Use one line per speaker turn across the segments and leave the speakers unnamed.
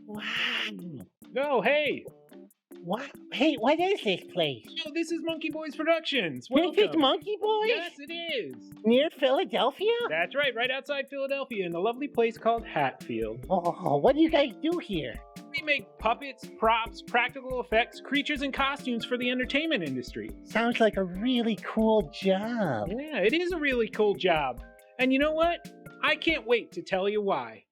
Wow.
Oh, hey.
Wow. Hey, what is this place?
Oh, this is Monkey Boys Productions.
This is
Welcome.
Monkey Boys?
Yes, it is.
Near Philadelphia?
That's right outside Philadelphia in a lovely place called Hatfield.
Oh, what do you guys do here?
We make puppets, props, practical effects, creatures, and costumes for the entertainment industry.
Sounds like a really cool job.
Yeah, it is a really cool job. And you know what? I can't wait to tell you why.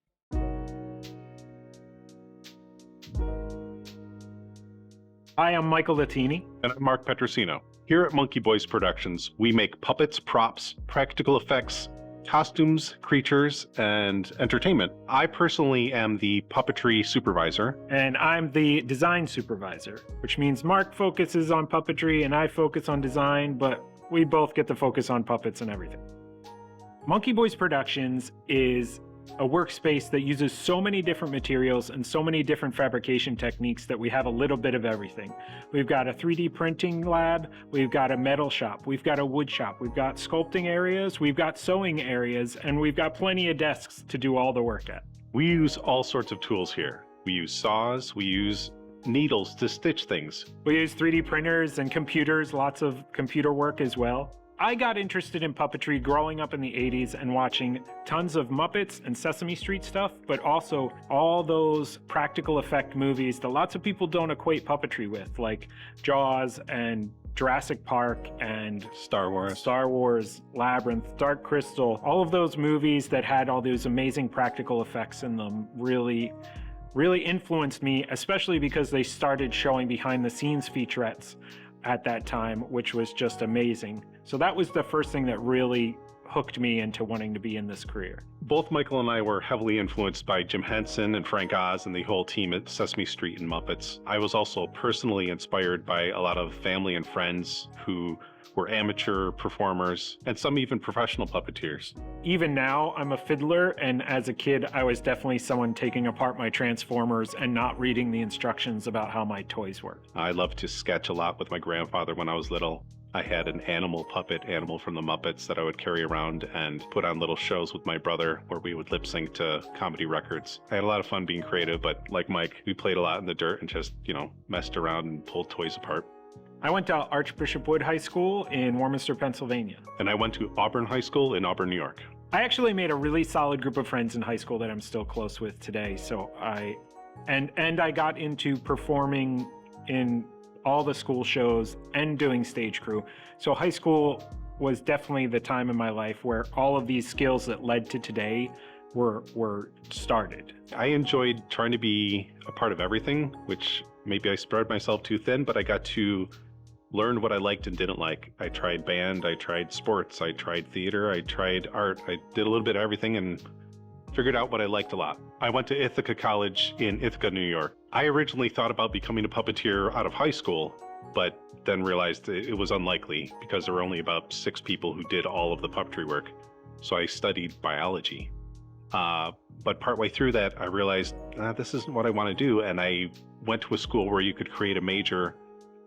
Hi, I'm Michael Latini.
And I'm Marc Petrosino. Here at Monkey Boys Productions, we make puppets, props, practical effects, costumes, creatures, and entertainment. I personally am the puppetry supervisor.
And I'm the design supervisor, which means Mark focuses on puppetry and I focus on design, but we both get to focus on puppets and everything. Monkey Boys Productions is a workspace that uses so many different materials and so many different fabrication techniques that we have a little bit of everything. We've got a 3D printing lab, we've got a metal shop, we've got a wood shop, we've got sculpting areas, we've got sewing areas, and we've got plenty of desks to do all the work at.
We use all sorts of tools here. We use saws, we use needles to stitch things.
We use 3D printers and computers, lots of computer work as well. I got interested in puppetry growing up in the 80s and watching tons of Muppets and Sesame Street stuff, but also all those practical effect movies that lots of people don't equate puppetry with, like Jaws and Jurassic Park and
Star
Wars, Labyrinth, Dark Crystal. All of those movies that had all those amazing practical effects in them really influenced me, especially because they started showing behind the scenes featurettes at that time, which was just amazing. So that was the first thing that really hooked me into wanting to be in this career.
Both Michael and I were heavily influenced by Jim Henson and Frank Oz and the whole team at Sesame Street and Muppets. I was also personally inspired by a lot of family and friends who were amateur performers and some even professional puppeteers.
Even now, I'm a fiddler, and as a kid, I was definitely someone taking apart my Transformers and not reading the instructions about how my toys work.
I loved to sketch a lot with my grandfather when I was little. I had an animal puppet, Animal from the Muppets, that I would carry around and put on little shows with my brother where we would lip sync to comedy records. I had a lot of fun being creative, but like Mike, we played a lot in the dirt and just, messed around and pulled toys apart.
I went to Archbishop Wood High School in Warminster, Pennsylvania.
And I went to Auburn High School in Auburn, New York.
I actually made a really solid group of friends in high school that I'm still close with today. So I got into performing in all the school shows and doing stage crew. So high school was definitely the time in my life where all of these skills that led to today were started.
I enjoyed trying to be a part of everything, which maybe I spread myself too thin, but I got to learn what I liked and didn't like. I tried band, I tried sports, I tried theater, I tried art. I did a little bit of everything and figured out what I liked a lot. I went to Ithaca College in Ithaca, New York. I originally thought about becoming a puppeteer out of high school, but then realized it was unlikely because there were only about 6 people who did all of the puppetry work. So I studied biology. But partway through that, I realized this isn't what I want to do. And I went to a school where you could create a major,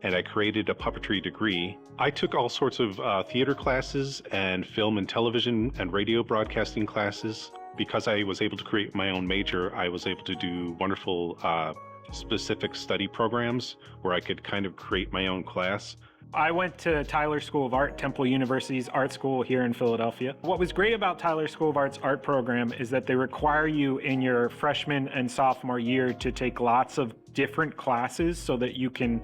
and I created a puppetry degree. I took all sorts of theater classes and film and television and radio broadcasting classes. Because I was able to create my own major, I was able to do wonderful specific study programs where I could kind of create my own class.
I went to Tyler School of Art, Temple University's art school here in Philadelphia. What was great about Tyler School of Art's art program is that they require you in your freshman and sophomore year to take lots of different classes so that you can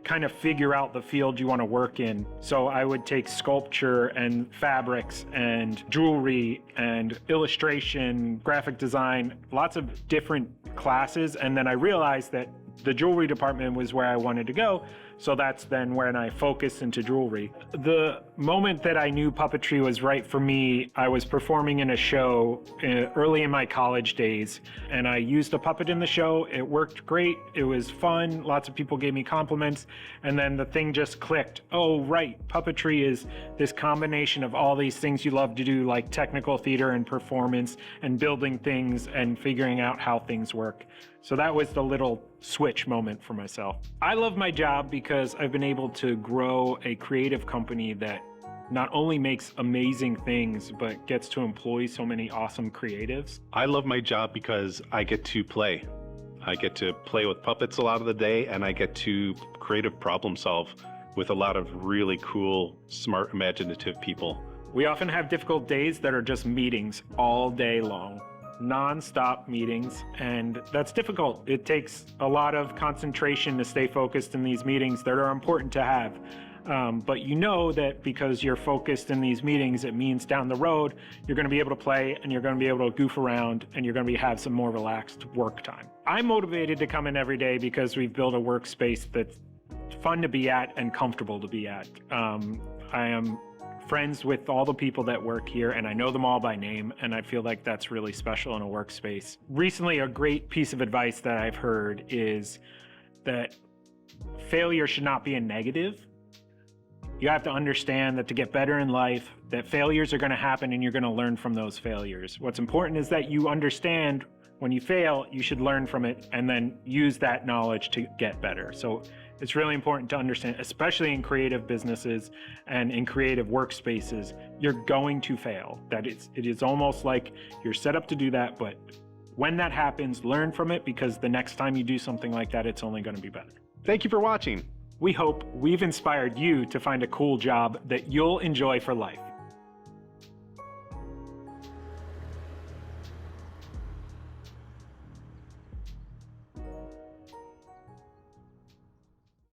kind of figure out the field you want to work in. So I would take sculpture and fabrics and jewelry and illustration, graphic design, lots of different classes. And then I realized that the jewelry department was where I wanted to go. So that's then when I focused into jewelry. The moment that I knew puppetry was right for me, I was performing in a show early in my college days, and I used a puppet in the show. It worked great. It was fun. Lots of people gave me compliments. And then the thing just clicked. Oh, right. Puppetry is this combination of all these things you love to do, like technical theater and performance and building things and figuring out how things work. So that was the little switch moment for myself. I love my job because I've been able to grow a creative company that not only makes amazing things, but gets to employ so many awesome creatives.
I love my job because I get to play. I get to play with puppets a lot of the day, and I get to creative problem solve with a lot of really cool, smart, imaginative people.
We often have difficult days that are just meetings all day long, non-stop meetings, and that's difficult. It takes a lot of concentration to stay focused in these meetings that are important to have. But you know that because you're focused in these meetings, it means down the road, you're going to be able to play and you're going to be able to goof around and you're going to have some more relaxed work time. I'm motivated to come in every day because we've built a workspace that's fun to be at and comfortable to be at. I am friends with all the people that work here and I know them all by name, and I feel like that's really special in a workspace. Recently, a great piece of advice that I've heard is that failure should not be a negative. You have to understand that to get better in life, that failures are going to happen and you're going to learn from those failures. What's important is that you understand when you fail, you should learn from it and then use that knowledge to get better. So it's really important to understand, especially in creative businesses and in creative workspaces, you're going to fail. That it is almost like you're set up to do that, but when that happens, learn from it, because the next time you do something like that, it's only going to be better.
Thank you for watching.
We hope we've inspired you to find a cool job that you'll enjoy for life.